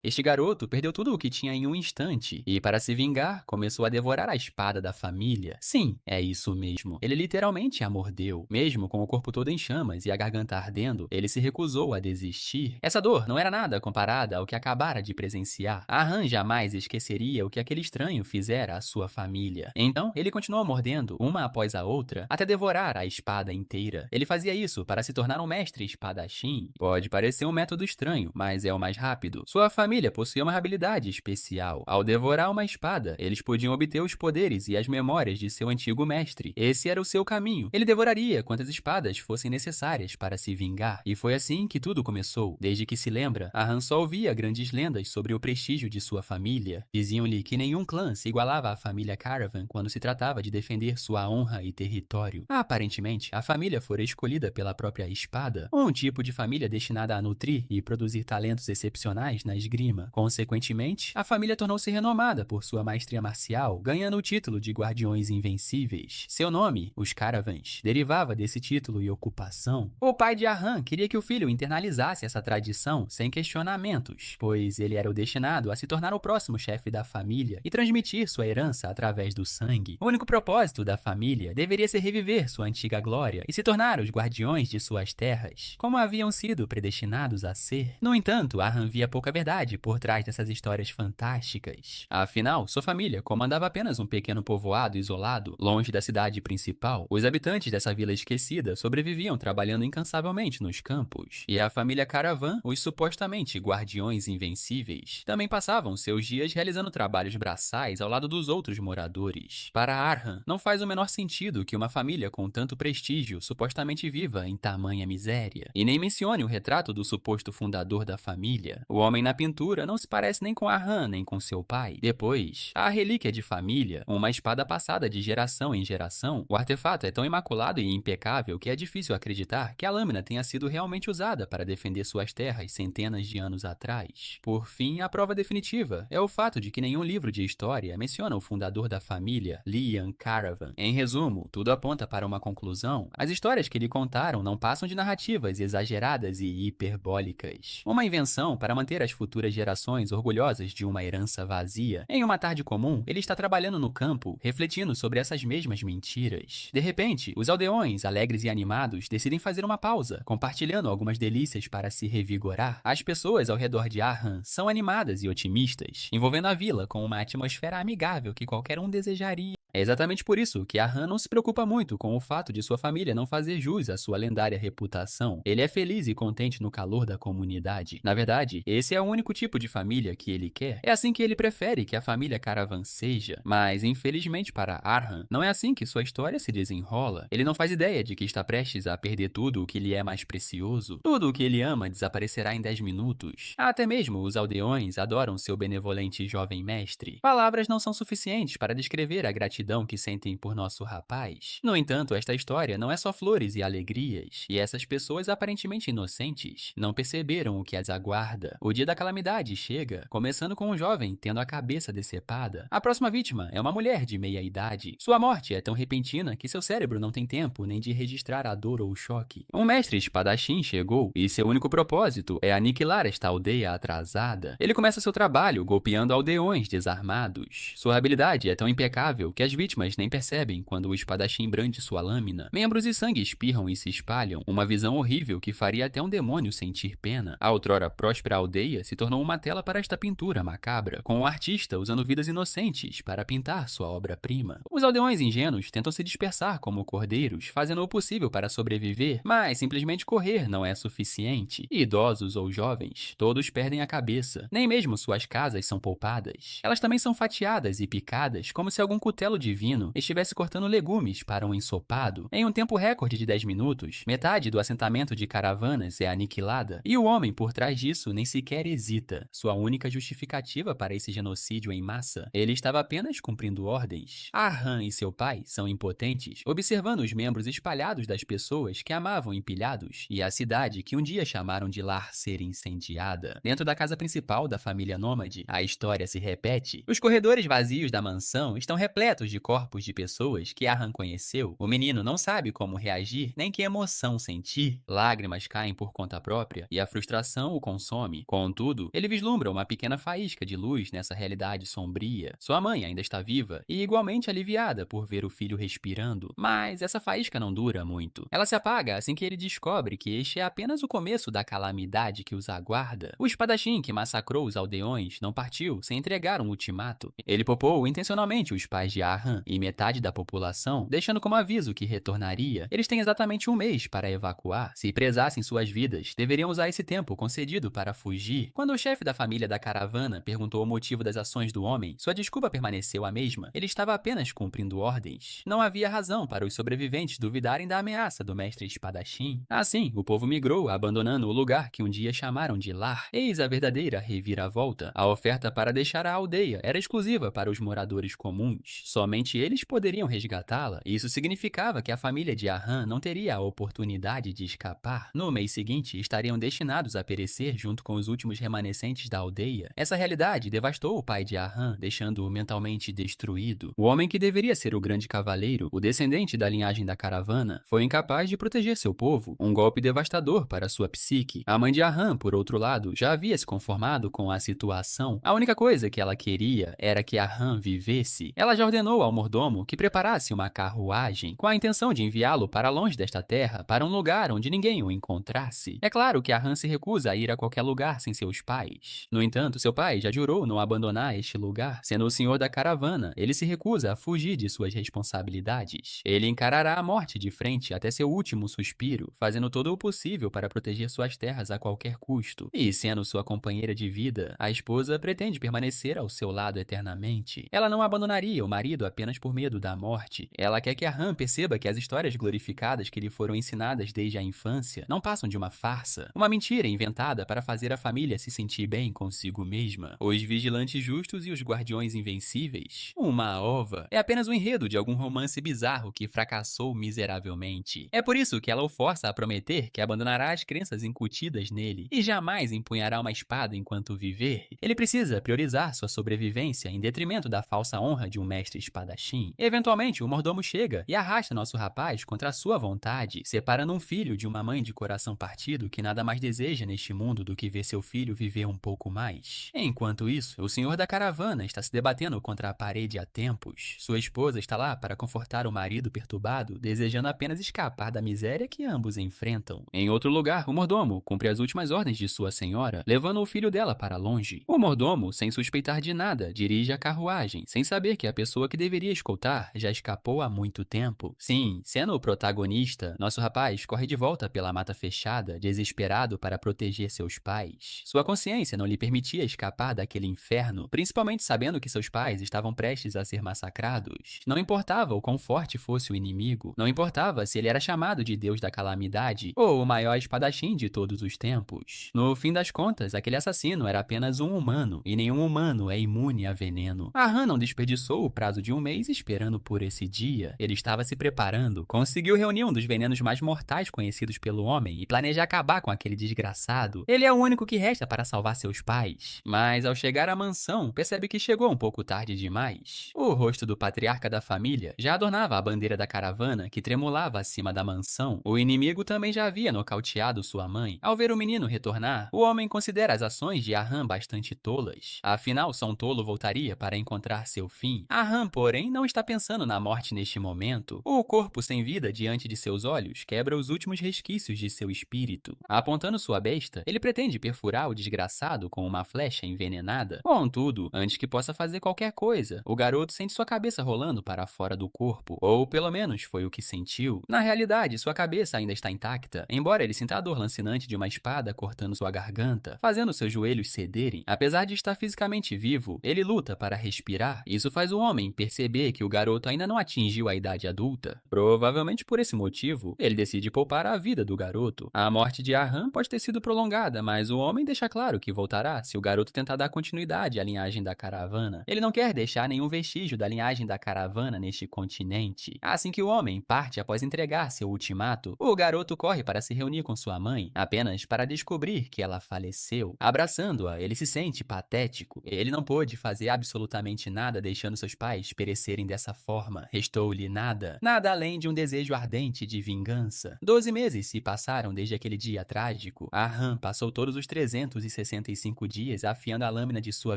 Este garoto perdeu tudo o que tinha em um instante e, para se vingar, começou a devorar a espada da família. Sim, é isso mesmo. Ele literalmente a mordeu. Mesmo com o corpo todo em chamas e a garganta ardendo, ele se recusou a desistir. Essa dor não era nada comparada ao que acabara de presenciar. Ahan jamais esqueceria o que aquele estranho fizera à sua família. Então, ele continuou mordendo, uma após a outra, até devorar a espada inteira. Ele fazia isso para se tornar um mestre espadachim. Pode parecer um método estranho, mas é o mais rápido. Sua família possuía uma habilidade especial. Ao devorar uma espada, eles podiam obter os poderes e as memórias de seu antigo mestre. Esse era o seu caminho. Ele devoraria quantas espadas fossem necessárias para se vingar. E foi assim que tudo começou. Desde que se lembra, Ahan só ouvia grandes lendas sobre o prestígio de sua família. Diziam-lhe que nenhum clã se igualava à família Caravan quando se tratava de defender sua honra e território. Aparentemente, a família fora escolhida pela própria espada, um tipo de família destinada a nutrir e produzir talentos excepcionais na esgrima. Consequentemente, a família tornou-se renomada por sua maestria marcial, ganhando o título de Guardiões Invencíveis. Seu nome, os Caravans, derivava desse título e ocupação. O pai de Ahan queria que o filho internalizasse essa tradição sem questionamentos, pois ele era o destinado a se tornar o próximo chefe da família e transmitir sua herança através do sangue. O único propósito da família deveria ser reviver sua antiga glória e se tornar os guardiões de suas terras, como haviam sido predestinados a ser. No entanto, Ahan via pouca verdade por trás dessas histórias fantásticas. Afinal, sua família comandava apenas um pequeno povoado isolado, longe da cidade principal. Os habitantes dessa vila esquecida sobreviviam trabalhando incansavelmente nos campos, e a família Caravan, os supostamente guardiões invencíveis, também passavam seus dias realizando trabalhos braçais ao lado dos outros moradores. Para Arhan, não faz o menor sentido que uma família com tanto prestígio supostamente viva em tamanha miséria. E nem mencione o retrato do suposto fundador da família. O homem na pintura não se parece nem com Arhan nem com seu pai. Depois, a relíquia de família, uma espada passada de geração em geração. O artefato é tão imaculado e impecável que é difícil acreditar que a lâmina tenha sido realmente usada para defender suas terras centenas de anos atrás. Por fim, a prova definitiva é o fato de que nenhum livro de história menciona o fundador da família, Liam Caravan. Em resumo, tudo aponta para uma conclusão. As histórias que lhe contaram não passam de narrativas exageradas e hiperbólicas. Uma invenção para manter as futuras gerações orgulhosas de uma herança vazia. Em uma tarde comum, ele está trabalhando no campo, refletindo sobre essas mesmas mentiras. De repente, os aldeões, alegres e animados, decidem fazer uma pausa, compartilhando algumas delícias para se revigorar. As pessoas ao redor de Arhan são animadas e otimistas, envolvendo a vila com uma atmosfera amigável que qualquer um desejaria. É exatamente por isso que Ahan não se preocupa muito com o fato de sua família não fazer jus à sua lendária reputação. Ele é feliz e contente no calor da comunidade. Na verdade, esse é o único tipo de família que ele quer. É assim que ele prefere que a família Caravan seja. Mas, infelizmente para Arhan, não é assim que sua história se desenrola. Ele não faz ideia de que está prestes a perder tudo o que lhe é mais precioso. Tudo o que ele ama desaparecerá em 10 minutos. Até mesmo os aldeões adoram seu benevolente jovem mestre. Palavras não são suficientes para descrever a gratidão que sentem por nosso rapaz. No entanto, esta história não é só flores e alegrias, e essas pessoas aparentemente inocentes não perceberam o que as aguarda. O dia da calamidade chega, começando com um jovem tendo a cabeça decepada. A próxima vítima é uma mulher de meia idade. Sua morte é tão repentina que seu cérebro não tem tempo nem de registrar a dor ou o choque. Um mestre espadachim chegou, e seu único propósito é aniquilar esta aldeia atrasada. Ele começa seu trabalho golpeando aldeões desarmados. Sua habilidade é tão impecável que as vítimas nem percebem quando o espadachim brande sua lâmina. Membros e sangue espirram e se espalham, uma visão horrível que faria até um demônio sentir pena. A outrora próspera aldeia se tornou uma tela para esta pintura macabra, com o artista usando vidas inocentes para pintar sua obra-prima. Os aldeões ingênuos tentam se dispersar como cordeiros, fazendo o possível para sobreviver, mas simplesmente correr não é suficiente. Idosos ou jovens, todos perdem a cabeça. Nem mesmo suas casas são poupadas. Elas também são fatiadas e picadas, como se algum cutelo divino estivesse cortando legumes para um ensopado. Em um tempo recorde de 10 minutos, metade do assentamento de caravanas é aniquilada, e o homem por trás disso nem sequer hesita. Sua única justificativa para esse genocídio em massa, ele estava apenas cumprindo ordens. Arhan e seu pai são impotentes, observando os membros espalhados das pessoas que amavam empilhados, e a cidade que um dia chamaram de lar ser incendiada. Dentro da casa principal da família nômade, a história se repete. Os corredores vazios da mansão estão repletos de corpos de pessoas que Aham conheceu, o menino não sabe como reagir nem que emoção sentir. Lágrimas caem por conta própria e a frustração o consome. Contudo, ele vislumbra uma pequena faísca de luz nessa realidade sombria. Sua mãe ainda está viva e igualmente aliviada por ver o filho respirando, mas essa faísca não dura muito. Ela se apaga assim que ele descobre que este é apenas o começo da calamidade que os aguarda. O espadachim que massacrou os aldeões não partiu sem entregar um ultimato. Ele poupou intencionalmente os pais de Aham e metade da população, deixando como aviso que retornaria. Eles têm exatamente um mês para evacuar. Se prezassem suas vidas, deveriam usar esse tempo concedido para fugir. Quando o chefe da família da caravana perguntou o motivo das ações do homem, sua desculpa permaneceu a mesma. Ele estava apenas cumprindo ordens. Não havia razão para os sobreviventes duvidarem da ameaça do mestre espadachim. Assim, o povo migrou, abandonando o lugar que um dia chamaram de lar. Eis a verdadeira reviravolta. A oferta para deixar a aldeia era exclusiva para os moradores comuns. Somente eles poderiam resgatá-la. Isso significava que a família de Aham não teria a oportunidade de escapar. No mês seguinte, estariam destinados a perecer junto com os últimos remanescentes da aldeia. Essa realidade devastou o pai de Aham, deixando-o mentalmente destruído. O homem que deveria ser o grande cavaleiro, o descendente da linhagem da caravana, foi incapaz de proteger seu povo, um golpe devastador para sua psique. A mãe de Aham, por outro lado, já havia se conformado com a situação. A única coisa que ela queria era que Aham vivesse. Ela já ordenou ao mordomo que preparasse uma carruagem, com a intenção de enviá-lo para longe desta terra, para um lugar onde ninguém o encontrasse. É claro que Aham se recusa a ir a qualquer lugar sem seus pais. No entanto, seu pai já jurou não abandonar este lugar. Sendo o senhor da caravana, ele se recusa a fugir de suas responsabilidades. Ele encarará a morte de frente até seu último suspiro, fazendo todo o possível para proteger suas terras a qualquer custo. E, sendo sua companheira de vida, a esposa pretende permanecer ao seu lado eternamente. Ela não abandonaria o marido apenas por medo da morte. Ela quer que Aham perceba que as histórias glorificadas que lhe foram ensinadas desde a infância não passam de uma farsa, uma mentira inventada para fazer a família se sentir bem consigo mesma. Os vigilantes justos e os guardiões invencíveis. Uma ova é apenas um enredo de algum romance bizarro que fracassou miseravelmente. É por isso que ela o força a prometer que abandonará as crenças incutidas nele e jamais empunhará uma espada enquanto viver. Ele precisa priorizar sua sobrevivência em detrimento da falsa honra de um mestre espadachim. Eventualmente, o mordomo chega e arrasta nosso rapaz contra a sua vontade, separando um filho de uma mãe de coração partido que nada mais deseja neste mundo do que ver seu filho viver um pouco mais. Enquanto isso, o senhor da caravana está se debatendo contra a parede há tempos. Sua esposa está lá para confortar o marido perturbado, desejando apenas escapar da miséria que ambos enfrentam. Em outro lugar, o mordomo cumpre as últimas ordens de sua senhora, levando o filho dela para longe. O mordomo, sem suspeitar de nada, dirige a carruagem, sem saber que a pessoa que deveria escoltar já escapou há muito tempo. Sim, sendo o protagonista, nosso rapaz corre de volta pela mata fechada, desesperado para proteger seus pais. Sua consciência não lhe permitia escapar daquele inferno, principalmente sabendo que seus pais estavam prestes a ser massacrados. Não importava o quão forte fosse o inimigo, não importava se ele era chamado de Deus da calamidade ou o maior espadachim de todos os tempos. No fim das contas, aquele assassino era apenas um humano, e nenhum humano é imune a veneno. Aham não desperdiçou o prazo de um mês esperando por esse dia. Ele estava se preparando, conseguiu reunir um dos venenos mais mortais conhecidos pelo homem e planeja acabar com aquele desgraçado. Ele é o único que resta para salvar seus pais. Mas ao chegar à mansão, percebe que chegou um pouco tarde demais. O rosto do patriarca da família já adornava a bandeira da caravana que tremulava acima da mansão. O inimigo também já havia nocauteado sua mãe. Ao ver o menino retornar, o homem considera as ações de Aham bastante tolas. Afinal, só um tolo voltaria para encontrar seu fim. Aham, porém, não está pensando na morte neste momento. O corpo sem vida diante de seus olhos quebra os últimos resquícios de seu espírito. Apontando sua besta, ele pretende perfurar o desgraçado com uma flecha envenenada. Contudo, antes que possa fazer qualquer coisa, o garoto sente sua cabeça rolando para fora do corpo, ou pelo menos foi o que sentiu. Na realidade, sua cabeça ainda está intacta, embora ele sinta a dor lancinante de uma espada cortando sua garganta, fazendo seus joelhos cederem. Apesar de estar fisicamente vivo, ele luta para respirar. Isso faz o homem perceber que o garoto ainda não atingiu a idade adulta. Provavelmente por esse motivo, ele decide poupar a vida do garoto. A morte de Aham pode ter sido prolongada, mas o homem deixa claro que voltará se o garoto tentar dar continuidade à linhagem da caravana. Ele não quer deixar nenhum vestígio da linhagem da caravana neste continente. Assim que o homem parte após entregar seu ultimato, o garoto corre para se reunir com sua mãe, apenas para descobrir que ela faleceu. Abraçando-a, ele se sente patético. Ele não pôde fazer absolutamente nada deixando seus pais perecerem dessa forma, restou-lhe nada, nada além de um desejo ardente de vingança. 12 meses se passaram desde aquele dia trágico. Arran passou todos os 365 dias afiando a lâmina de sua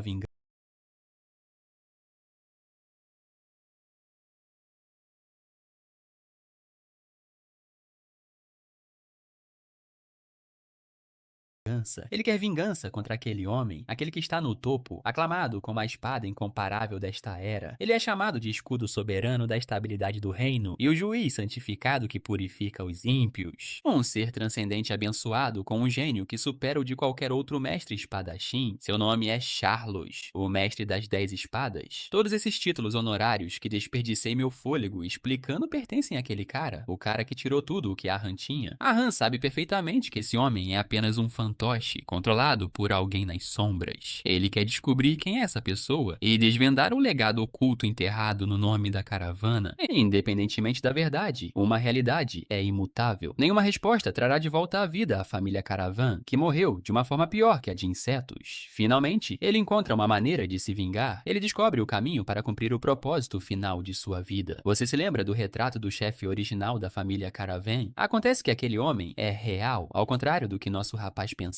vingança. Ele quer vingança contra aquele homem, aquele que está no topo, aclamado como a espada incomparável desta era. Ele é chamado de escudo soberano da estabilidade do reino e o juiz santificado que purifica os ímpios. Um ser transcendente abençoado com um gênio que supera o de qualquer outro mestre espadachim. Seu nome é Charlos, o mestre das 10 espadas. Todos esses títulos honorários que desperdicei meu fôlego explicando pertencem àquele cara, o cara que tirou tudo o que Arran tinha. Arran sabe perfeitamente que esse homem é apenas um fantoche, controlado por alguém nas sombras. Ele quer descobrir quem é essa pessoa e desvendar o legado oculto enterrado no nome da caravana. Independentemente da verdade, uma realidade é imutável. Nenhuma resposta trará de volta à vida a família Caravan, que morreu de uma forma pior que a de insetos. Finalmente, ele encontra uma maneira de se vingar. Ele descobre o caminho para cumprir o propósito final de sua vida. Você se lembra do retrato do chefe original da família Caravan? Acontece que aquele homem é real, ao contrário do que nosso rapaz pensava.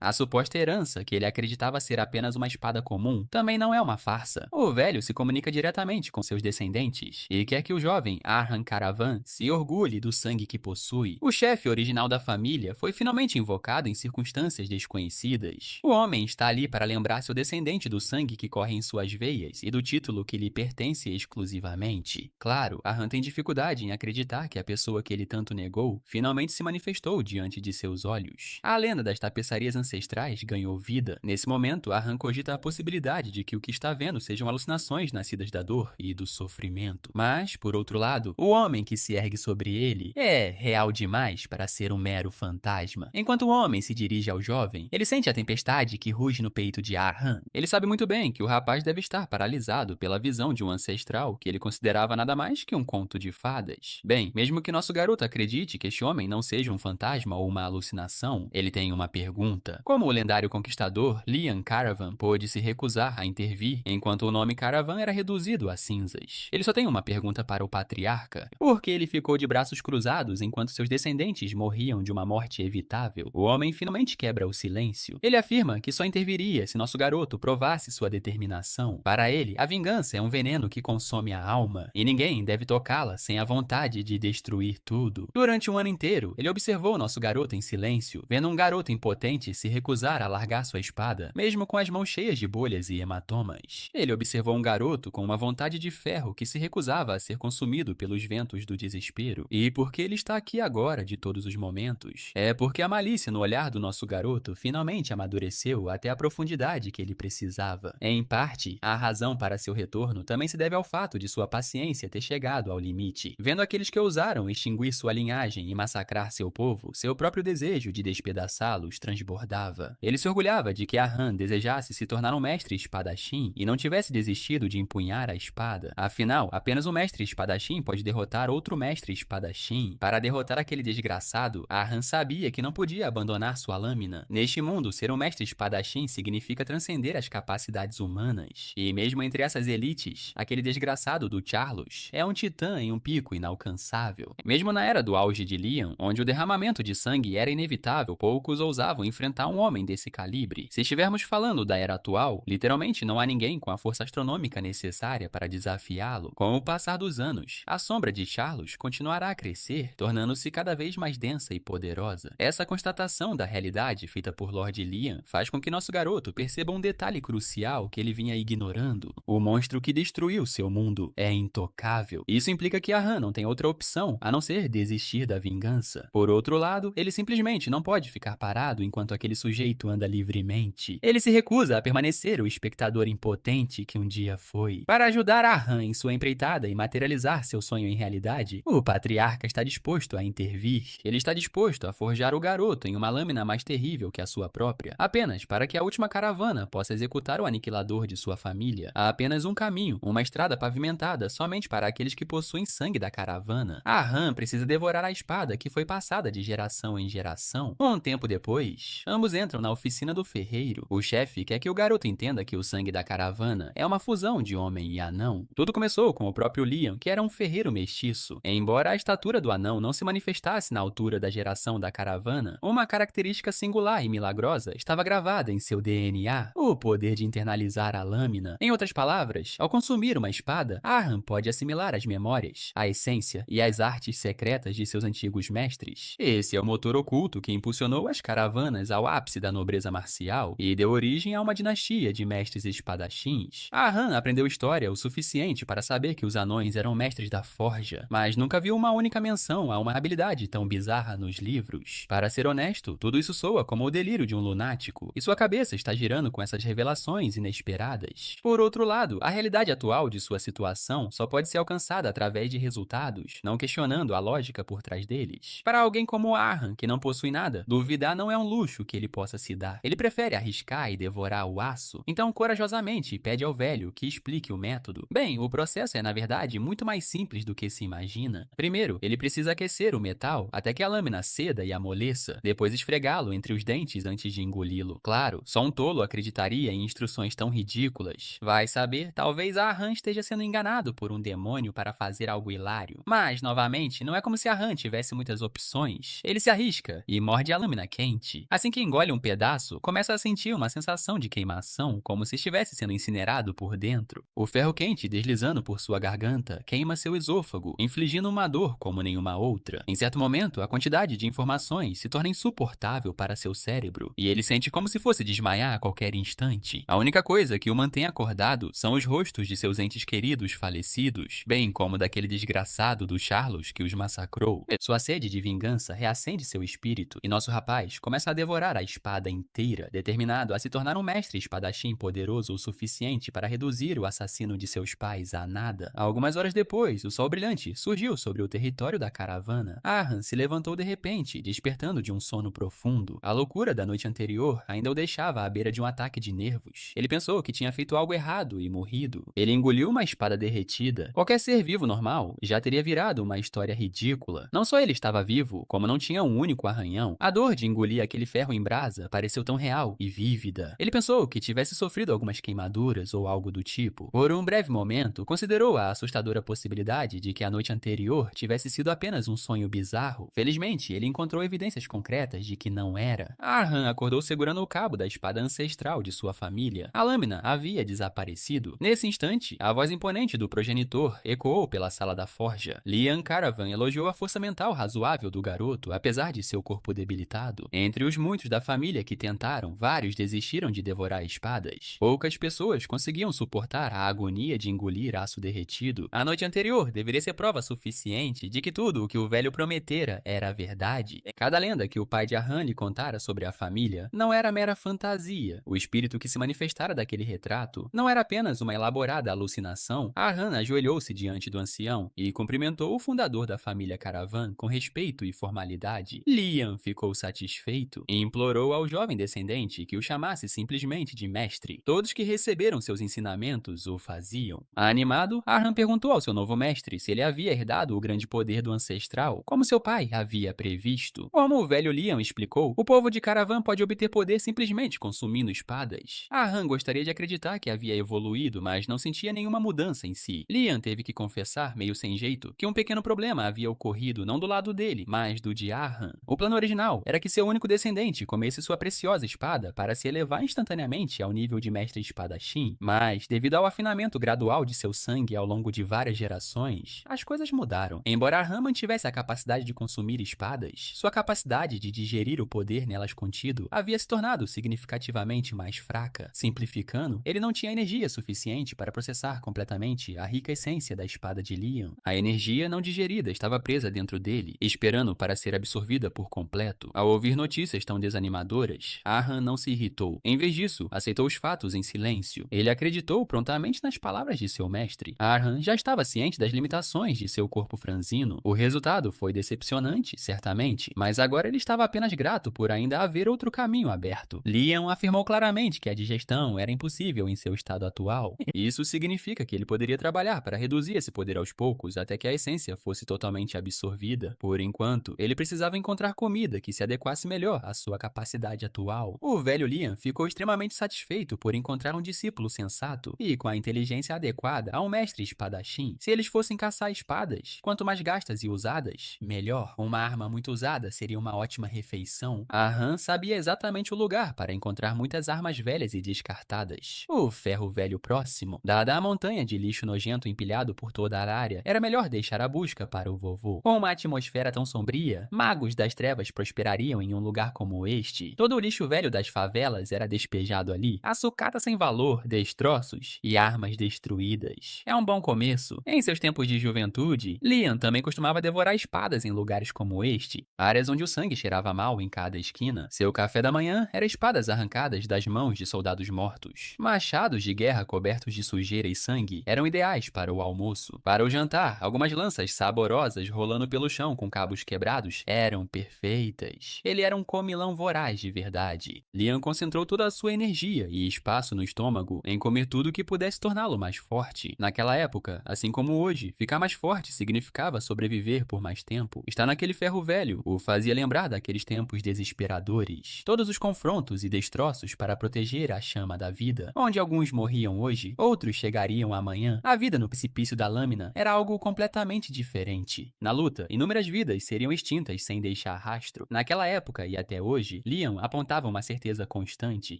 A suposta herança, que ele acreditava ser apenas uma espada comum, também não é uma farsa. O velho se comunica diretamente com seus descendentes e quer que o jovem Arhan Caravan se orgulhe do sangue que possui. O chefe original da família foi finalmente invocado em circunstâncias desconhecidas. O homem está ali para lembrar seu descendente do sangue que corre em suas veias e do título que lhe pertence exclusivamente. Claro, Arhan tem dificuldade em acreditar que a pessoa que ele tanto negou finalmente se manifestou diante de seus olhos. A lenda das tapeçarias ancestrais ganhou vida. Nesse momento, Arran cogita a possibilidade de que o que está vendo sejam alucinações nascidas da dor e do sofrimento. Mas, por outro lado, o homem que se ergue sobre ele é real demais para ser um mero fantasma. Enquanto o homem se dirige ao jovem, ele sente a tempestade que ruge no peito de Arran. Ele sabe muito bem que o rapaz deve estar paralisado pela visão de um ancestral que ele considerava nada mais que um conto de fadas. Bem, mesmo que nosso garoto acredite que este homem não seja um fantasma ou uma alucinação, ele tem uma pergunta. Como o lendário conquistador Liam Caravan pôde se recusar a intervir enquanto o nome Caravan era reduzido a cinzas? Ele só tem uma pergunta para o patriarca. Por que ele ficou de braços cruzados enquanto seus descendentes morriam de uma morte evitável? O homem finalmente quebra o silêncio. Ele afirma que só interviria se nosso garoto provasse sua determinação. Para ele, a vingança é um veneno que consome a alma, e ninguém deve tocá-la sem a vontade de destruir tudo. Durante um ano inteiro, ele observou nosso garoto em silêncio, vendo um garoto impotente se recusar a largar sua espada, mesmo com as mãos cheias de bolhas e hematomas. Ele observou um garoto com uma vontade de ferro que se recusava a ser consumido pelos ventos do desespero. E por que ele está aqui agora de todos os momentos? É porque a malícia no olhar do nosso garoto finalmente amadureceu até a profundidade que ele precisava. Em parte, a razão para seu retorno também se deve ao fato de sua paciência ter chegado ao limite. Vendo aqueles que ousaram extinguir sua linhagem e massacrar seu povo, seu próprio desejo de despedaçá-los transbordava. Ele se orgulhava de que Arran desejasse se tornar um mestre espadachim e não tivesse desistido de empunhar a espada. Afinal, apenas um mestre espadachim pode derrotar outro mestre espadachim. Para derrotar aquele desgraçado, Arran sabia que não podia abandonar sua lâmina. Neste mundo, ser um mestre espadachim significa transcender as capacidades humanas. E mesmo entre essas elites, aquele desgraçado do Charlos é um titã em um pico inalcançável. Mesmo na era do auge de Liam, onde o derramamento de sangue era inevitável, poucos ousavam enfrentar um homem desse calibre. Se estivermos falando da era atual, literalmente não há ninguém com a força astronômica necessária para desafiá-lo. Com o passar dos anos, a sombra de Charlos continuará a crescer, tornando-se cada vez mais densa e poderosa. Essa constatação da realidade feita por Lord Liam faz com que nosso garoto perceba um detalhe crucial que ele vinha ignorando. O monstro que destruiu seu mundo é intocável. Isso implica que Arran não tem outra opção a não ser desistir da vingança. Por outro lado, ele simplesmente não pode ficar parado enquanto aquele sujeito anda livremente. Ele se recusa a permanecer o espectador impotente que um dia foi. Para ajudar Arran em sua empreitada e materializar seu sonho em realidade, o patriarca está disposto a intervir. Ele está disposto a forjar o garoto em uma lâmina mais terrível que a sua própria, apenas para que a última caravana possa executar o aniquilador de sua família. Há apenas um caminho, uma estrada pavimentada somente para aqueles que possuem sangue da caravana. Arran precisa devorar a espada que foi passada de geração em geração. Um tempo depois, depois, ambos entram na oficina do ferreiro. O chefe quer que o garoto entenda que o sangue da caravana é uma fusão de homem e anão. Tudo começou com o próprio Liam, que era um ferreiro mestiço. Embora a estatura do anão não se manifestasse na altura da geração da caravana, uma característica singular e milagrosa estava gravada em seu DNA, o poder de internalizar a lâmina. Em outras palavras, ao consumir uma espada, Arhan pode assimilar as memórias, a essência e as artes secretas de seus antigos mestres. Esse é o motor oculto que impulsionou as caravanas ao ápice da nobreza marcial e deu origem a uma dinastia de mestres espadachins. Arhan aprendeu história o suficiente para saber que os anões eram mestres da forja, mas nunca viu uma única menção a uma habilidade tão bizarra nos livros. Para ser honesto, tudo isso soa como o delírio de um lunático, e sua cabeça está girando com essas revelações inesperadas. Por outro lado, a realidade atual de sua situação só pode ser alcançada através de resultados, não questionando a lógica por trás deles. Para alguém como Arhan, que não possui nada, duvidar não é um luxo que ele possa se dar. Ele prefere arriscar e devorar o aço, então corajosamente pede ao velho que explique o método. Bem, o processo é na verdade muito mais simples do que se imagina. Primeiro, ele precisa aquecer o metal até que a lâmina ceda e amoleça, depois esfregá-lo entre os dentes antes de engoli-lo. Claro, só um tolo acreditaria em instruções tão ridículas. Vai saber, talvez Arhan esteja sendo enganado por um demônio para fazer algo hilário. Mas, novamente, não é como se Arhan tivesse muitas opções. Ele se arrisca e morde a lâmina quente. Assim que engole um pedaço, começa a sentir uma sensação de queimação, como se estivesse sendo incinerado por dentro. O ferro quente deslizando por sua garganta queima seu esôfago, infligindo uma dor como nenhuma outra. Em certo momento, a quantidade de informações se torna insuportável para seu cérebro, e ele sente como se fosse desmaiar a qualquer instante. A única coisa que o mantém acordado são os rostos de seus entes queridos falecidos, bem como daquele desgraçado do Charles que os massacrou. Sua sede de vingança reacende seu espírito, e nosso rapaz começa a devorar a espada inteira, determinado a se tornar um mestre espadachim poderoso o suficiente para reduzir o assassino de seus pais a nada. Algumas horas depois, o sol brilhante surgiu sobre o território da caravana. Arhan se levantou de repente, despertando de um sono profundo. A loucura da noite anterior ainda o deixava à beira de um ataque de nervos. Ele pensou que tinha feito algo errado e morrido. Ele engoliu uma espada derretida. Qualquer ser vivo normal já teria virado uma história ridícula. Não só ele estava vivo, como não tinha um único arranhão. A dor de engolir aquele ferro em brasa pareceu tão real e vívida. Ele pensou que tivesse sofrido algumas queimaduras ou algo do tipo. Por um breve momento, considerou a assustadora possibilidade de que a noite anterior tivesse sido apenas um sonho bizarro. Felizmente, ele encontrou evidências concretas de que não era. Arhan acordou segurando o cabo da espada ancestral de sua família. A lâmina havia desaparecido. Nesse instante, a voz imponente do progenitor ecoou pela sala da forja. Liam Caravan elogiou a força mental razoável do garoto, apesar de seu corpo debilitado. Entre os muitos da família que tentaram, vários desistiram de devorar espadas. Poucas pessoas conseguiam suportar a agonia de engolir aço derretido. A noite anterior deveria ser prova suficiente de que tudo o que o velho prometera era verdade. Cada lenda que o pai de Arhan lhe contara sobre a família não era mera fantasia. O espírito que se manifestara daquele retrato não era apenas uma elaborada alucinação. Arhan ajoelhou-se diante do ancião e cumprimentou o fundador da família Caravan com respeito e formalidade. Liam ficou satisfeito e implorou ao jovem descendente que o chamasse simplesmente de mestre. Todos que receberam seus ensinamentos o faziam. Animado, Arhan perguntou ao seu novo mestre se ele havia herdado o grande poder do ancestral, como seu pai havia previsto. Como o velho Liam explicou, o povo de Caravan pode obter poder simplesmente consumindo espadas. Arhan gostaria de acreditar que havia evoluído, mas não sentia nenhuma mudança em si. Liam teve que confessar, meio sem jeito, que um pequeno problema havia ocorrido não do lado dele, mas do de Arhan. O plano original era que seu único descendente comesse sua preciosa espada para se elevar instantaneamente ao nível de mestre espadachim, mas, devido ao afinamento gradual de seu sangue ao longo de várias gerações, as coisas mudaram. Embora Arhan mantivesse a capacidade de consumir espadas, sua capacidade de digerir o poder nelas contido havia se tornado significativamente mais fraca. Simplificando, ele não tinha energia suficiente para processar completamente a rica essência da espada de Liam. A energia não digerida estava presa dentro dele, esperando para ser absorvida por completo. Ao ouvir notícias tão desanimadoras, Arhan não se irritou. Em vez disso, aceitou os fatos em silêncio. Ele acreditou prontamente nas palavras de seu mestre. Arhan já estava ciente das limitações de seu corpo franzino. O resultado foi decepcionante, certamente, mas agora ele estava apenas grato por ainda haver outro caminho aberto. Liam afirmou claramente que a digestão era impossível em seu estado atual. Isso significa que ele poderia trabalhar para reduzir esse poder aos poucos até que a essência fosse totalmente absorvida. Por enquanto, ele precisava encontrar comida que se adequasse melhor a sua capacidade atual. O velho Liam ficou extremamente satisfeito por encontrar um discípulo sensato e com a inteligência adequada a um mestre espadachim. Se eles fossem caçar espadas, quanto mais gastas e usadas, melhor. Uma arma muito usada seria uma ótima refeição. A Han sabia exatamente o lugar para encontrar muitas armas velhas e descartadas. O ferro velho próximo, dada a montanha de lixo nojento empilhado por toda a área, era melhor deixar a busca para o vovô. Com uma atmosfera tão sombria, magos das trevas prosperariam em um lugar como este. Todo o lixo velho das favelas era despejado ali, a sucata sem valor, destroços e armas destruídas. É um bom começo. Em seus tempos de juventude, Liam também costumava devorar espadas em lugares como este, áreas onde o sangue cheirava mal em cada esquina. Seu café da manhã era espadas arrancadas das mãos de soldados mortos. Machados de guerra cobertos de sujeira e sangue eram ideais para o almoço. Para o jantar, algumas lanças saborosas rolando pelo chão com cabos quebrados eram perfeitas. Ele era um comilão voraz de verdade. Liam concentrou toda a sua energia e espaço no estômago em comer tudo que pudesse torná-lo mais forte. Naquela época, assim como hoje, ficar mais forte significava sobreviver por mais tempo. Estar naquele ferro velho o fazia lembrar daqueles tempos desesperadores. Todos os confrontos e destroços para proteger a chama da vida. Onde alguns morriam hoje, outros chegariam amanhã. A vida no precipício da lâmina era algo completamente diferente. Na luta, inúmeras vidas seriam extintas sem deixar rastro. Naquela época e até hoje, Liam apontava uma certeza constante.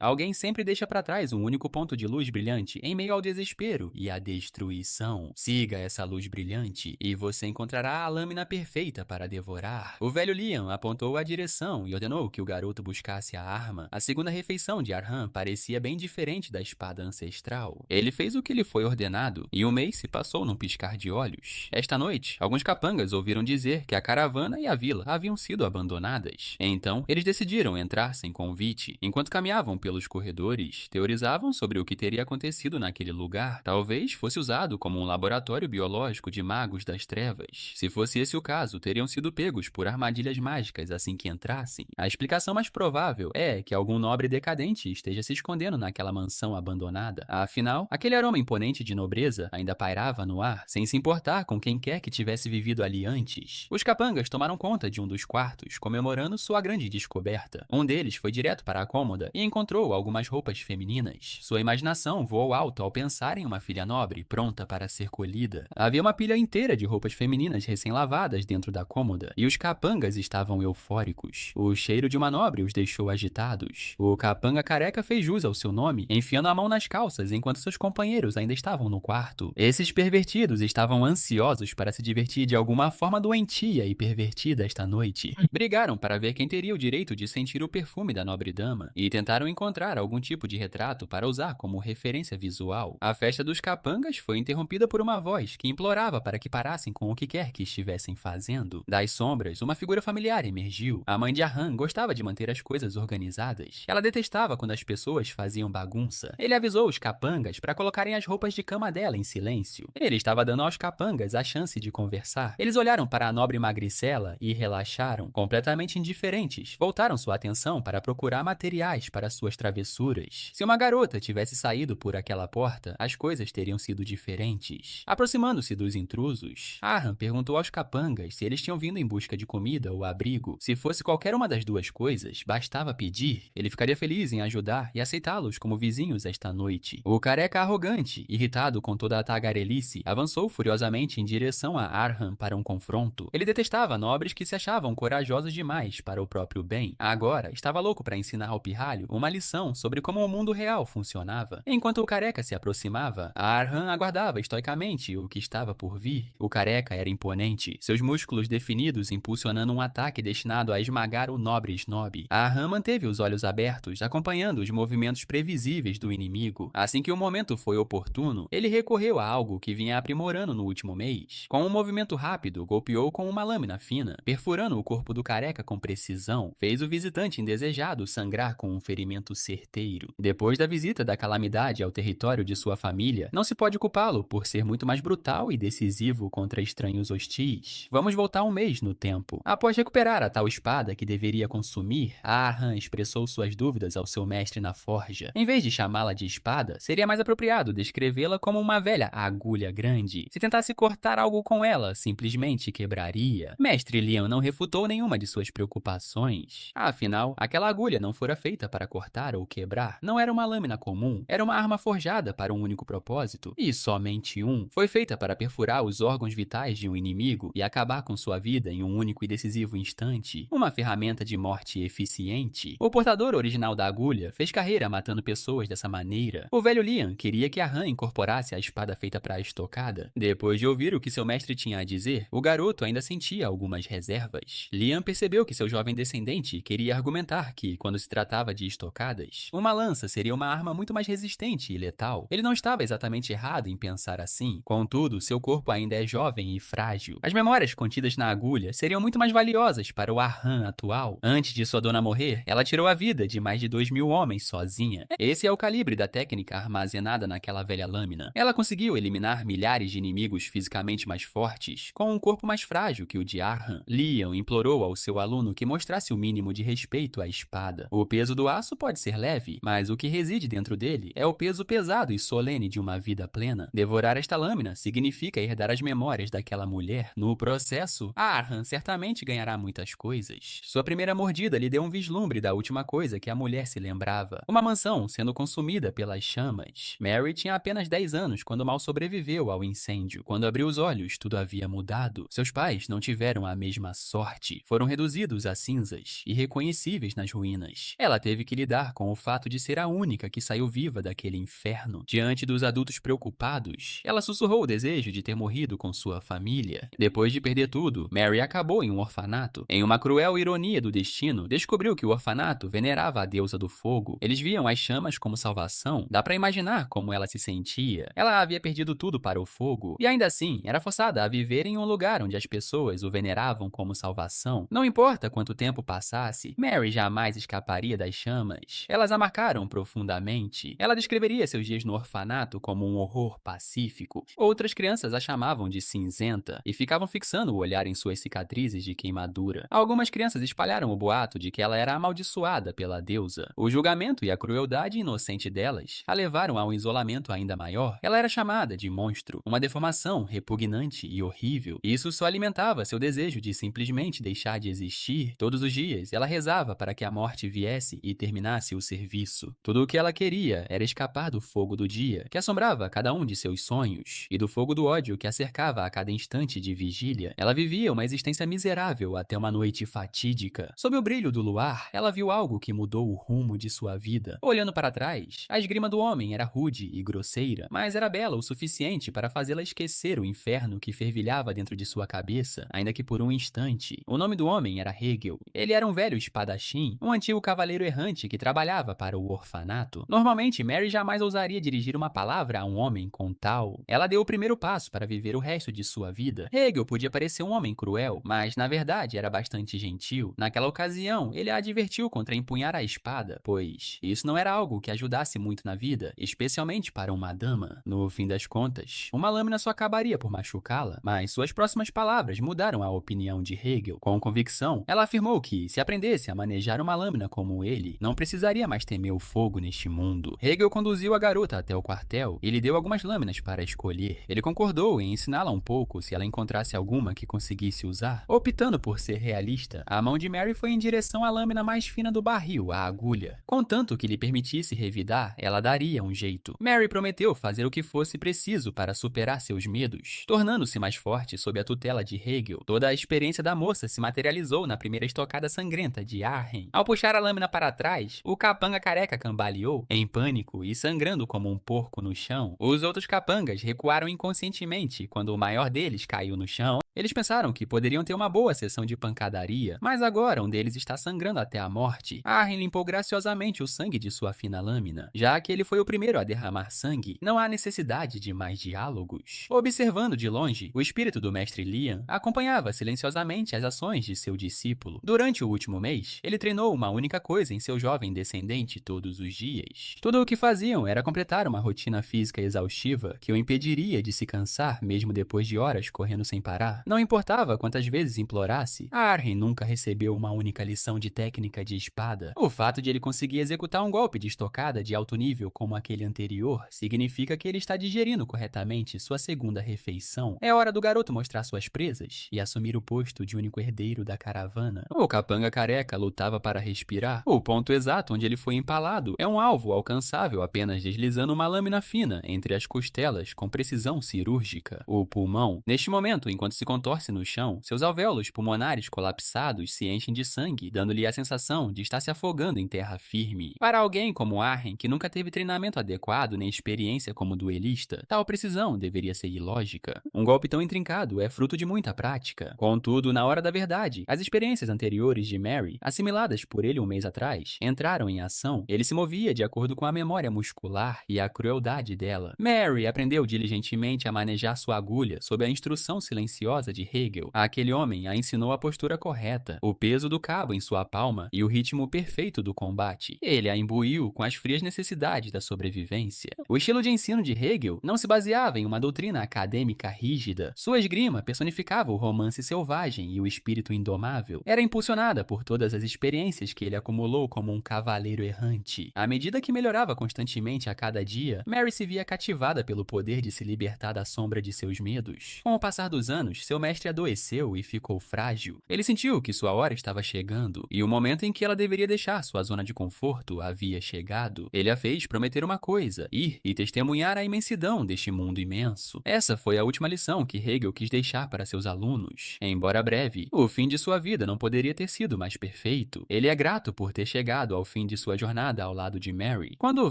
Alguém sempre deixa para trás um único ponto de luz brilhante em meio ao desespero e à destruição. Siga essa luz brilhante e você encontrará a lâmina perfeita para devorar. O velho Liam apontou a direção e ordenou que o garoto buscasse a arma. A segunda refeição de Arhan parecia bem diferente da espada ancestral. Ele fez o que lhe foi ordenado e o mês se passou num piscar de olhos. Esta noite, alguns capangas ouviram dizer que a caravana e a vila haviam sido abandonadas. Então, eles decidiram entrar sem convite. Enquanto caminhavam pelos corredores, teorizavam sobre o que teria acontecido naquele lugar. Talvez fosse usado como um laboratório biológico de magos das trevas. Se fosse esse o caso, teriam sido pegos por armadilhas mágicas assim que entrassem. A explicação mais provável é que algum nobre decadente esteja se escondendo naquela mansão abandonada. Afinal, aquele aroma imponente de nobreza ainda pairava no ar, sem se importar com quem quer que tivesse vivido ali antes. Os capangas tomaram conta de um dos quartos, comemorando sua grande descoberta. Um deles foi direto para a cômoda e encontrou algumas roupas femininas. Sua imaginação voou alto ao pensar em uma filha nobre, pronta para ser colhida. Havia uma pilha inteira de roupas femininas recém-lavadas dentro da cômoda, e os capangas estavam eufóricos. O cheiro de uma nobre os deixou agitados. O capanga careca fez jus ao seu nome, enfiando a mão nas calças enquanto seus companheiros ainda estavam no quarto. Esses pervertidos estavam ansiosos para se divertir de alguma forma doentia e pervertida esta noite. Brigaram para ver quem teria o direito de sentir o perfume da nobre dama e tentaram encontrar algum tipo de retrato para usar como referência visual. A festa dos capangas foi interrompida por uma voz que implorava para que parassem com o que quer que estivessem fazendo. Das sombras, uma figura familiar emergiu. A mãe de Arhan gostava de manter as coisas organizadas. Ela detestava quando as pessoas faziam bagunça. Ele avisou os capangas para colocarem as roupas de cama dela em silêncio. Ele estava dando aos capangas a chance de conversar. Eles olharam para a nobre magricela e relaxaram, completamente indiferentes. Voltaram sua atenção para procurar materiais para suas travessuras. Se uma garota tivesse saído por aquela porta, as coisas teriam sido diferentes. Aproximando-se dos intrusos, Arhan perguntou aos capangas se eles tinham vindo em busca de comida ou abrigo. Se fosse qualquer uma das duas coisas, bastava pedir. Ele ficaria feliz em ajudar e aceitá-los como vizinhos esta noite. O careca arrogante, irritado com toda a tagarelice, avançou furiosamente em direção a Arhan para um confronto. Ele detestava nobres que se achavam corajosos demais para o próprio bem. Agora, estava louco para ensinar ao pirralho uma lição sobre como o mundo real funcionava. Enquanto o careca se aproximava, Arhan aguardava estoicamente o que estava por vir. O careca era imponente, seus músculos definidos impulsionando um ataque destinado a esmagar o nobre snob. Arhan manteve os olhos abertos, acompanhando os movimentos previsíveis do inimigo. Assim que o momento foi oportuno, ele recorreu a algo que vinha aprimorando no último mês. Com um movimento rápido, golpeou com uma lâmina fina, perfurando o corpo do careca com precisão. Fez o visitante indesejado sangrar com um ferimento certeiro. Depois da visita da calamidade ao território de sua família, não se pode culpá-lo por ser muito mais brutal e decisivo contra estranhos hostis. Vamos voltar um mês no tempo. Após recuperar a tal espada que deveria consumir, Arhan expressou suas dúvidas ao seu mestre na forja. Em vez de chamá-la de espada, seria mais apropriado descrevê-la como uma velha agulha grande. Se tentasse cortar algo com ela, simplesmente quebraria. Mestre Liam não refutou nenhuma de suas preocupações. mais. Afinal, aquela agulha não fora feita para cortar ou quebrar, não era uma lâmina comum, era uma arma forjada para um único propósito, e somente um. Foi feita para perfurar os órgãos vitais de um inimigo e acabar com sua vida em um único e decisivo instante. Uma ferramenta de morte eficiente. O portador original da agulha fez carreira matando pessoas dessa maneira. O velho Liam queria que a rã incorporasse a espada feita para a estocada. Depois de ouvir o que seu mestre tinha a dizer, o garoto ainda sentia algumas reservas. Liam percebeu que seu jovem descendente queria argumentar que, quando se tratava de estocadas, uma lança seria uma arma muito mais resistente e letal. Ele não estava exatamente errado em pensar assim, contudo, seu corpo ainda é jovem e frágil. As memórias contidas na agulha seriam muito mais valiosas para o Arran atual. Antes de sua dona morrer, ela tirou a vida de mais de 2.000 homens sozinha. Esse é o calibre da técnica armazenada naquela velha lâmina. Ela conseguiu eliminar milhares de inimigos fisicamente mais fortes, com um corpo mais frágil que o de Arran. Liam implorou ao seu aluno que mostrasse o mínimo de respeito à espada. O peso do aço pode ser leve, mas o que reside dentro dele é o peso pesado e solene de uma vida plena. Devorar esta lâmina significa herdar as memórias daquela mulher. No processo, Arran certamente ganhará muitas coisas. Sua primeira mordida lhe deu um vislumbre da última coisa que a mulher se lembrava: uma mansão sendo consumida pelas chamas. Mary tinha apenas 10 anos quando mal sobreviveu ao incêndio. Quando abriu os olhos, tudo havia mudado. Seus pais não tiveram a mesma sorte. Foram reduzidos a cinzas, irreconhecíveis nas ruínas. Ela teve que lidar com o fato de ser a única que saiu viva daquele inferno. Diante dos adultos preocupados, ela sussurrou o desejo de ter morrido com sua família. Depois de perder tudo, Mary acabou em um orfanato. Em uma cruel ironia do destino, descobriu que o orfanato venerava a deusa do fogo. Eles viam as chamas como salvação. Dá pra imaginar como ela se sentia. Ela havia perdido tudo para o fogo, e ainda assim, era forçada a viver em um lugar onde as pessoas o veneravam como salvação. Não importa quanto tempo passasse, Mary jamais escaparia das chamas. Elas a marcaram profundamente. Ela descreveria seus dias no orfanato como um horror pacífico. Outras crianças a chamavam de cinzenta e ficavam fixando o olhar em suas cicatrizes de queimadura. Algumas crianças espalharam o boato de que ela era amaldiçoada pela deusa. O julgamento e a crueldade inocente delas a levaram a um isolamento ainda maior. Ela era chamada de monstro, uma deformação repugnante e horrível. Isso só alimentava seu desejo de simplesmente deixar de existir. Todos os dias, ela rezava para que a morte viesse e terminasse o serviço. Tudo o que ela queria era escapar do fogo do dia, que assombrava cada um de seus sonhos, e do fogo do ódio que a cercava a cada instante de vigília. Ela vivia uma existência miserável até uma noite fatídica. Sob o brilho do luar, ela viu algo que mudou o rumo de sua vida. Olhando para trás, a esgrima do homem era rude e grosseira, mas era bela o suficiente para fazê-la esquecer o inferno que fervilhava dentro de sua cabeça, ainda que por um instante. O nome do homem era Hegel. Ele era um velho espadachim, um antigo cavaleiro errante que trabalhava para o orfanato. Normalmente, Mary jamais ousaria dirigir uma palavra a um homem com tal. Ela deu o primeiro passo para viver o resto de sua vida. Hegel podia parecer um homem cruel, mas na verdade era bastante gentil. Naquela ocasião, ele a advertiu contra empunhar a espada, pois isso não era algo que ajudasse muito na vida, especialmente para uma dama. No fim das contas, uma lâmina só acabaria por machucá-la, mas suas próximas palavras mudaram a opinião de Hegel. Com convicção, ela afirmou que, se aprendesse a manejar uma lâmina como ele, não precisaria mais temer o fogo neste mundo. Hegel conduziu a garota até o quartel e lhe deu algumas lâminas para escolher. Ele concordou em ensiná-la um pouco se ela encontrasse alguma que conseguisse usar. Optando por ser realista, a mão de Mary foi em direção à lâmina mais fina do barril, a agulha. Contanto que lhe permitisse revidar, ela daria um jeito. Mary prometeu fazer o que fosse preciso para superar seus medos, tornando-se mais forte sob a tutela de Hegel. Toda a experiência da moça se materializou na primeira estocada sangrenta de Arrhen. Ao puxar a lâmina para trás, o capanga careca cambaleou, em pânico e sangrando como um porco no chão. Os outros capangas recuaram inconscientemente quando o maior deles caiu no chão. Eles pensaram que poderiam ter uma boa sessão de pancadaria, mas agora um deles está sangrando até a morte. Arrhen limpou graciosamente o sangue de sua fina lâmina. Já que ele foi o primeiro a derramar sangue, não há necessidade de mais diálogos. Observando de longe, o espírito do mestre Liam acompanhava silenciosamente as ações de seu discípulo. Durante o último mês, ele treinou uma única coisa em seu jovem descendente todos os dias. Tudo o que faziam era completar uma rotina física exaustiva que o impediria de se cansar mesmo depois de horas correndo sem parar. Não importava quantas vezes implorasse, Arryn nunca recebeu uma única lição de técnica de espada. O fato de ele conseguir executar um golpe de estocada de alto nível como aquele anterior significa que ele está digerindo corretamente sua segunda refeição. É hora do garoto mostrar suas presas e assumir o posto de único herdeiro da caravana. O capanga careca lutava para respirar. O ponto exato onde ele foi empalado é um alvo alcançável apenas deslizando uma lâmina fina entre as costelas com precisão cirúrgica. O pulmão. Neste momento, enquanto se contorce no chão, seus alvéolos pulmonares colapsados se enchem de sangue, dando-lhe a sensação de estar se afogando em terra firme. Para alguém como Arryn, que nunca teve treinamento adequado nem experiência como duelista, tal precisão deveria ser ilógica. Um golpe tão intrincado é fruto de muita prática. Contudo, na hora da verdade, as experiências anteriores de Merry, assimiladas por ele um mês atrás, entraram em ação. Ele se movia de acordo com a memória muscular e a crueldade dela. Merry aprendeu diligentemente a manejar sua agulha sob a instrução silenciosa de Hegel. Aquele homem a ensinou a postura correta, o peso do cabo em sua palma e o ritmo perfeito do combate. Ele a imbuiu com as frias necessidades da sobrevivência. O estilo de ensino de Hegel não se baseava em uma doutrina acadêmica rígida. Sua esgrima personificava o romance selvagem e o espírito indomável. Era impulsionada por todas as experiências que ele acumulou como um cavaleiro errante. À medida que melhorava constantemente a cada dia, Merry se via cativada pelo poder de se libertar da sombra de seus medos. Com o passar dos anos, seu mestre adoeceu e ficou frágil. Ele sentiu que sua hora estava chegando, e o momento em que ela deveria deixar sua zona de conforto havia chegado. Ele a fez prometer uma coisa: ir e testemunhar a imensidão deste mundo imenso. Essa foi a última lição que Hegel quis deixar para seus alunos. Embora breve, o fim de sua vida não poderia ter sido mais perfeito. Ele é grato por ter chegado ao fim de sua jornada ao lado de Merry. Quando o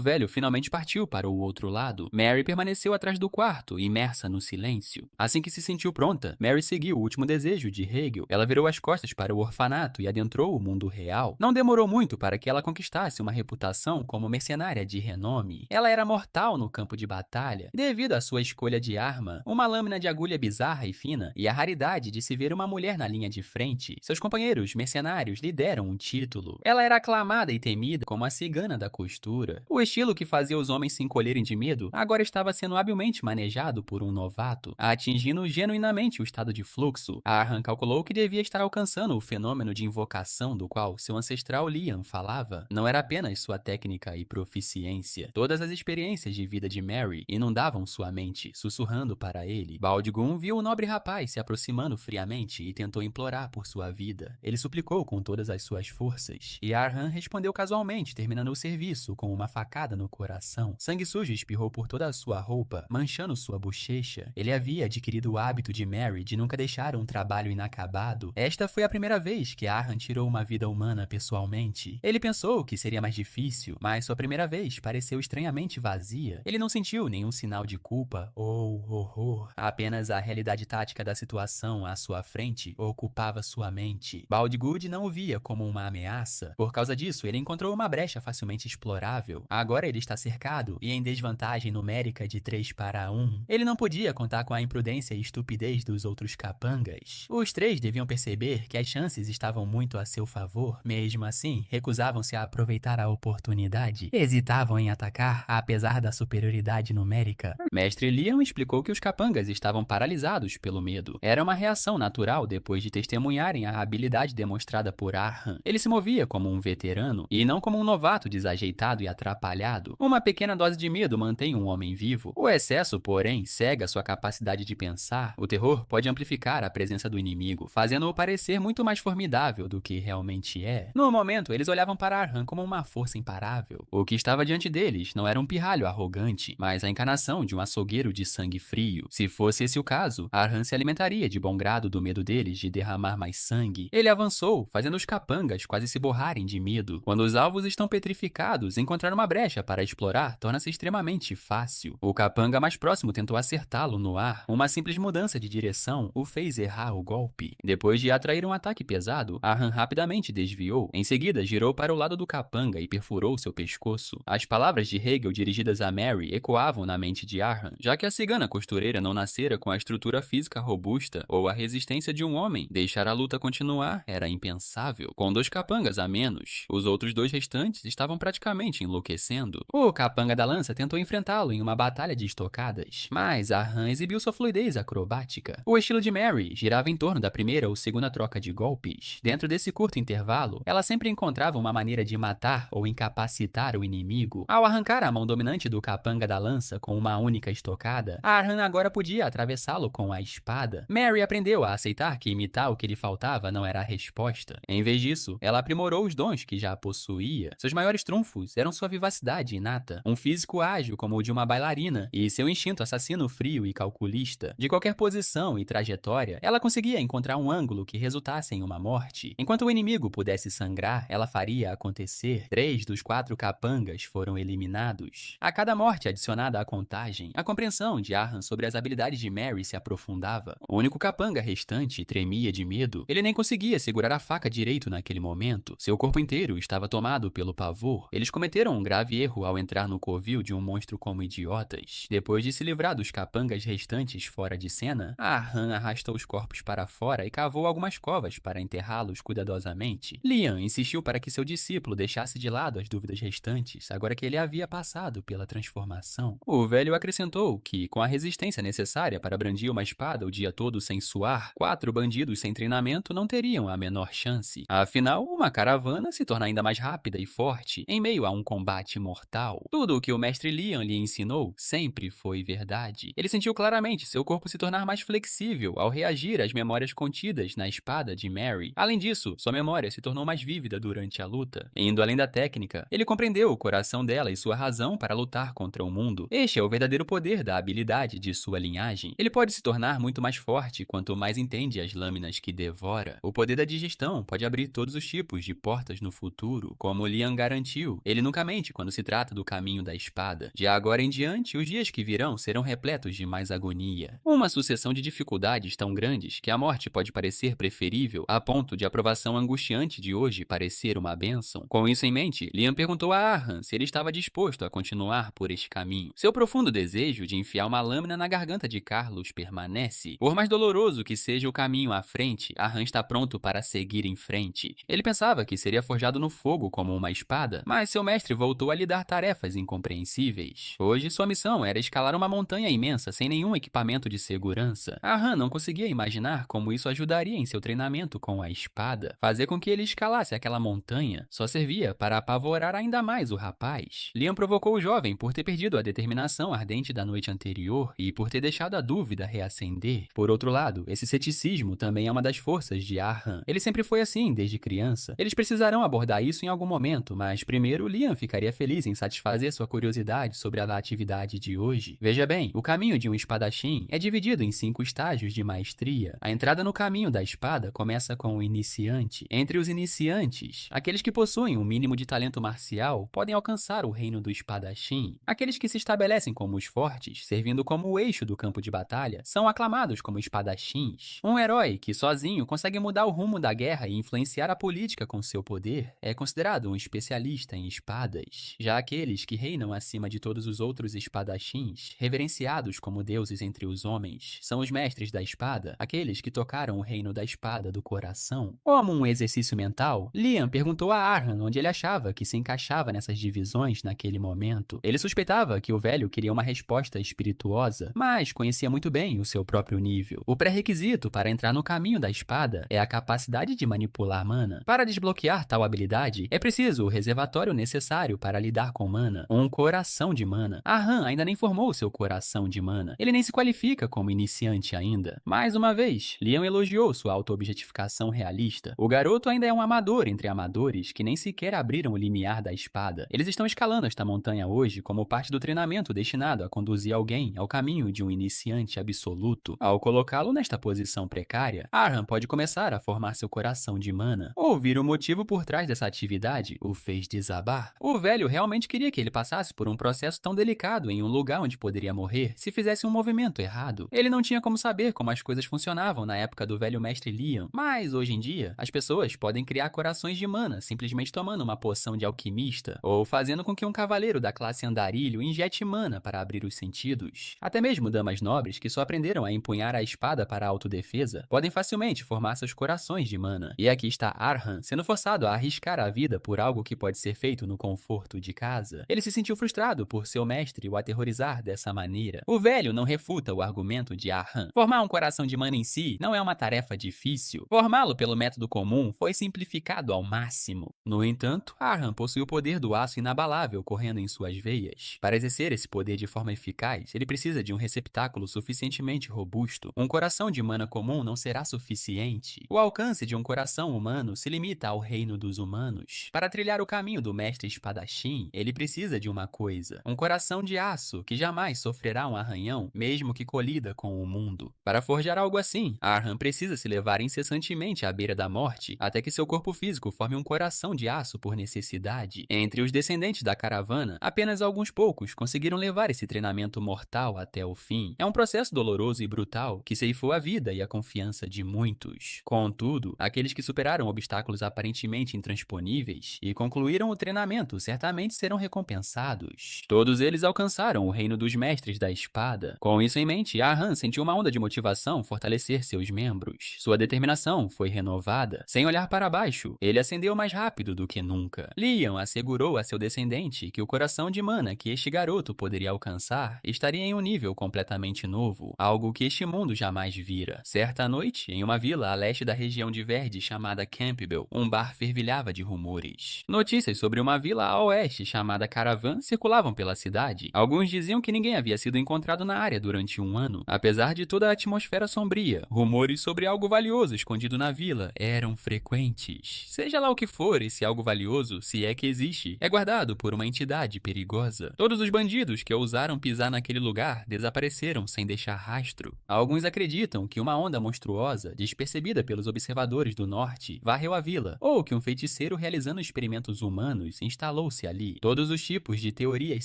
velho finalmente partiu para o outro lado, Merry permaneceu atrás do quarto, imersa no silêncio. Assim que se sentiu pronta, Merry seguiu o último desejo de Hegel. Ela virou as costas para o orfanato e adentrou o mundo real. Não demorou muito para que ela conquistasse uma reputação como mercenária de renome. Ela era mortal no campo de batalha, devido à sua escolha de arma, uma lâmina de agulha bizarra e fina, e a raridade de se ver uma mulher na linha de frente. Seus companheiros mercenários lhe deram um título. Ela era aclamada e temida como a cigana da costura. O estilo que fazia os homens se encolherem de medo agora estava sendo habilmente manejado por um novato, atingindo genuinamente o estado de fluxo. Arryn calculou que devia estar alcançando o fenômeno de invocação do qual seu ancestral Liam falava. Não era apenas sua técnica e proficiência. Todas as experiências de vida de Merry inundavam sua mente, sussurrando para ele. Baldigum viu o nobre rapaz se aproximando friamente e tentou implorar por sua vida. Ele suplicou com todas as suas forças, e Arryn respondeu casualmente, terminando o serviço com uma facada no coração. Sangue sujo espirrou por toda a sua roupa, manchando sua bochecha. Ele havia adquirido o hábito de Merry de nunca deixar um trabalho inacabado. Esta foi a primeira vez que Arryn tirou uma vida humana pessoalmente. Ele pensou que seria mais difícil, mas sua primeira vez pareceu estranhamente vazia. Ele não sentiu nenhum sinal de culpa ou horror. Apenas a realidade tática da situação à sua frente ocupava sua mente. Baldgood não o via como uma ameaça. Por causa disso, ele encontrou uma brecha facilmente explorável. Agora ele está cercado e em desvantagem numérica de 3 para 1. Ele não podia contar com a imprudência e estupidez dos outros capangas. Os três deviam perceber que as chances estavam muito a seu favor. Mesmo assim, recusavam-se a aproveitar a oportunidade. Hesitavam em atacar, apesar da superioridade numérica. Mestre Liam explicou que os capangas estavam paralisados pelo medo. Era uma reação natural depois de testemunharem a habilidade demonstrada por Arryn. Ele se movia como um veterano e não como um novato desajeitado e atrapalhado. Uma pequena dose de medo mantém um homem vivo. O excesso, porém, cega sua capacidade de pensar. O terror pode amplificar a presença do inimigo, fazendo-o parecer muito mais formidável do que realmente é. No momento, eles olhavam para Arryn como uma força imparável. O que estava diante deles não era um pirralho arrogante, mas a encarnação de um açougueiro de sangue frio. Se fosse esse o caso, Arryn se alimentaria de bom grado do medo deles de derramar mais sangue. Ele avançou, fazendo os capangas quase se borrarem de medo. Quando os alvos estão petrificados, encontrar uma brecha para explorar torna-se extremamente fácil. O capanga mais próximo tentou acertá-lo no ar. Uma simples mudança de direção o fez errar o golpe. Depois de atrair um ataque pesado, Arryn rapidamente desviou. Em seguida, girou para o lado do capanga e perfurou seu pescoço. As palavras de Hegel dirigidas a Merry ecoavam na mente de Arryn, já que a cigana costureira não nascera com a estrutura física robusta ou a resistência de um homem. Deixar a luta continuar era impensável. Com 2 capangas a menos, os outros 2 restantes estavam praticamente enlouquecendo. O capanga da lança tentou enfrentá-lo em uma batalha de estocadas, mas Arryn exibiu sua fluidez acrobática. O estilo de Mary girava em torno da primeira ou segunda troca de golpes. Dentro desse curto intervalo, ela sempre encontrava uma maneira de matar ou incapacitar o inimigo. Ao arrancar a mão dominante do capanga da lança com uma única estocada, Arhan agora podia atravessá-lo com a espada. Mary aprendeu a aceitar que imitar o que lhe faltava não era a resposta. Em vez disso, ela aprimorou os dons que já possuía. Seus maiores trunfos eram sua vivacidade inata, um físico ágil como o de uma bailarina, e seu instinto assassino frio e calculista. De qualquer posição e trajetória, ela conseguia encontrar um ângulo que resultasse em uma morte. Enquanto o inimigo pudesse sangrar, ela faria acontecer. 3 dos 4 capangas foram eliminados. A cada morte adicionada à contagem, a compreensão de Arhan sobre as habilidades de Mary se aprofundava. O único capanga restante tremia de medo. Ele nem conseguia segurar a faca direito naquele momento. Seu corpo inteiro estava tomado pelo pavor. Eles cometeram um grave erro ao entrar no covil de um monstro como idiotas. Depois de se livrar dos capangas restantes fora de cena, Arhan arrastou os corpos para fora e cavou algumas covas para enterrá-los cuidadosamente. Liam insistiu para que seu discípulo deixasse de lado as dúvidas restantes, agora que ele havia passado pela transformação. O velho acrescentou que, com a resistência necessária para brandir uma espada o dia todo sem suar, 4 bandidos sem treinamento não teriam a menor chance. Afinal, uma caravana se torna ainda mais rápida e forte em meio a um combate mortal. Tudo o que o mestre Liam lhe ensinou sempre foi verdade. Ele sentiu claramente seu corpo se tornar mais flexível ao reagir às memórias contidas na espada de Mary. Além disso, sua memória se tornou mais vívida durante a luta. Indo além da técnica, ele compreendeu o coração dela e sua razão para lutar contra o mundo. Este é o verdadeiro poder da habilidade de sua linhagem. Ele pode se tornar muito mais forte quanto mais entende as lâminas que devora. O poder da digestão pode abrir todos os tipos de portas no futuro. Como Liam garantiu, ele nunca mente quando se trata do caminho da espada. De agora em diante, os dias que virão serão repletos de mais agonia. Uma sucessão de dificuldades tão grandes que a morte pode parecer preferível, a ponto de a provação angustiante de hoje parecer uma bênção. Com isso em mente, Liam perguntou a Arhan se ele estava disposto a continuar por este caminho. Seu profundo desejo de enfiar uma lâmina na garganta de Carlos permanece. Por mais doloroso que seja o caminho à frente, Arhan está pronto para seguir em frente. Ele pensava que seria forjado no fogo como uma espada, mas seu mestre voltou a lhe dar tarefas incompreensíveis. Hoje, sua missão era escalar uma montanha imensa sem nenhum equipamento de segurança. Arhan não conseguia imaginar como isso ajudaria em seu treinamento com a espada. Fazer com que ele escalasse aquela montanha só servia para apavorar ainda mais o rapaz. Liam provocou o jovem por ter perdido a determinação ardente da noite anterior e por ter deixado a dúvida reacender. Por outro lado, esse ceticismo também é uma das forças de Arhan. Ele sempre foi assim desde criança. Eles precisarão abordar isso em algum momento, mas primeiro Liam ficaria feliz em satisfazer sua curiosidade sobre a atividade de hoje. Veja bem, o caminho de um espadachim é dividido em 5 estágios de maestria. A entrada no caminho da espada começa com o iniciante. Entre os iniciantes, aqueles que possuem um mínimo de talento marcial podem alcançar o reino do espadachim. Aqueles que se estabelecem como os fortes, servindo como o eixo do campo de batalha, são aclamados como espadachins. Um herói que sozinho consegue mudar o rumo da guerra e influenciar a política com seu poder é considerado um especialista em espadas. Já aqueles que reinam acima de todos os outros espadachins, reverenciados como deuses entre os homens, são os mestres da espada, aqueles que tocaram o reino da espada do coração. Como um exercício mental, Liam perguntou a Arhan onde ele achava que se encaixava nessas divisões naquele momento. Ele suspeitava que o velho queria uma resposta espirituosa, mas conhecia muito bem o seu próprio nível. O pré-requisito para entrar no caminho da espada é a capacidade de manipular mana. Para desbloquear tal habilidade, é preciso o reservatório necessário para lidar com mana, um coração de mana. Arhan ainda nem formou seu coração de mana. Ele nem se qualifica como iniciante ainda. Mais uma vez, Liam elogiou sua auto-objetificação realista. O garoto ainda é um amador entre amadores que nem sequer abriram o limiar da espada. Eles estão escalando esta montanha hoje como parte do treinamento destinado a conduzir alguém ao caminho de um iniciante absoluto. Ao colocá-lo nesta posição precária, Arhan pode começar a formar seu coração de mana. Ouvir o motivo por trás dessa atividade o fez desabar. O velho realmente queria que ele passasse por um processo tão delicado em um lugar onde poderia morrer se fizesse um movimento errado. Ele não tinha como saber como as coisas funcionavam na época do velho mestre Liam, mas hoje em dia, as pessoas podem criar corações de mana simplesmente tomando uma poção de alquimista ou fazendo com que um cavaleiro da classe andarilho injete mana para abrir os sentidos. Até mesmo damas nobres que só aprenderam a empunhar a espada para a autodefesa podem facilmente formar seus corações de mana. E aqui está Arhan sendo forçado a arriscar a vida por algo que pode ser feito no conforto de casa. Ele se sentiu frustrado por seu mestre o aterrorizar dessa maneira. O velho não refuta o argumento de Arhan. Formar Formar um coração de mana em si não é uma tarefa difícil. Formá-lo pelo método comum foi simplificado ao máximo. No entanto, Arhan possui o poder do aço inabalável correndo em suas veias. Para exercer esse poder de forma eficaz, ele precisa de um receptáculo suficientemente robusto. Um coração de mana comum não será suficiente. O alcance de um coração humano se limita ao reino dos humanos. Para trilhar o caminho do mestre espadachim, ele precisa de uma coisa: um coração de aço que jamais sofrerá um arranhão, mesmo que colida com o mundo. Para forjar algo assim, Arhan precisa se levar incessantemente à beira da morte até que seu corpo físico forme um coração de aço por necessidade. Entre os descendentes da caravana, apenas alguns poucos conseguiram levar esse treinamento mortal até o fim. É um processo doloroso e brutal que ceifou a vida e a confiança de muitos. Contudo, aqueles que superaram obstáculos aparentemente intransponíveis e concluíram o treinamento certamente serão recompensados. Todos eles alcançaram o reino dos mestres da espada. Com isso em mente, Arhan sentiu uma onda de motivação fortalecer seus membros. Sua determinação foi renovada. Sem olhar para baixo, ele ascendeu mais rápido do que nunca. Liam assegurou a seu descendente que o coração de mana que este garoto poderia alcançar estaria em um nível completamente novo, algo que este mundo jamais vira. Certa noite, em uma vila a leste da região de Verde chamada Campbell, um bar fervilhava de rumores. Notícias sobre uma vila a oeste chamada Caravan circulavam pela cidade. Alguns diziam que ninguém havia sido encontrado na área durante um ano. Apesar de toda a atmosfera sombria, rumores sobre algo valioso escondido na vila eram frequentes. Seja lá o que for, esse algo valioso, se é que existe, é guardado por uma entidade perigosa. Todos os bandidos que ousaram pisar naquele lugar desapareceram sem deixar rastro. Alguns acreditam que uma onda monstruosa, despercebida pelos observadores do norte, varreu a vila, ou que um feiticeiro realizando experimentos humanos instalou-se ali. Todos os tipos de teorias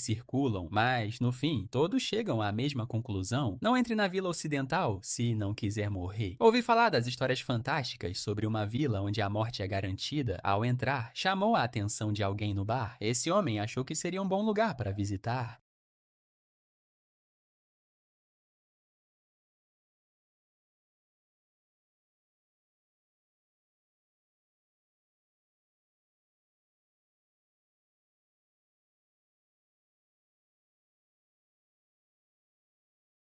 circulam, mas, no fim, todos chegam à mesma conclusão. Não entre na vila ocidental se não quiser morrer. Ouvi falar das histórias fantásticas sobre uma vila onde a morte é garantida. Ao entrar, chamou a atenção de alguém no bar. Esse homem achou que seria um bom lugar para visitar.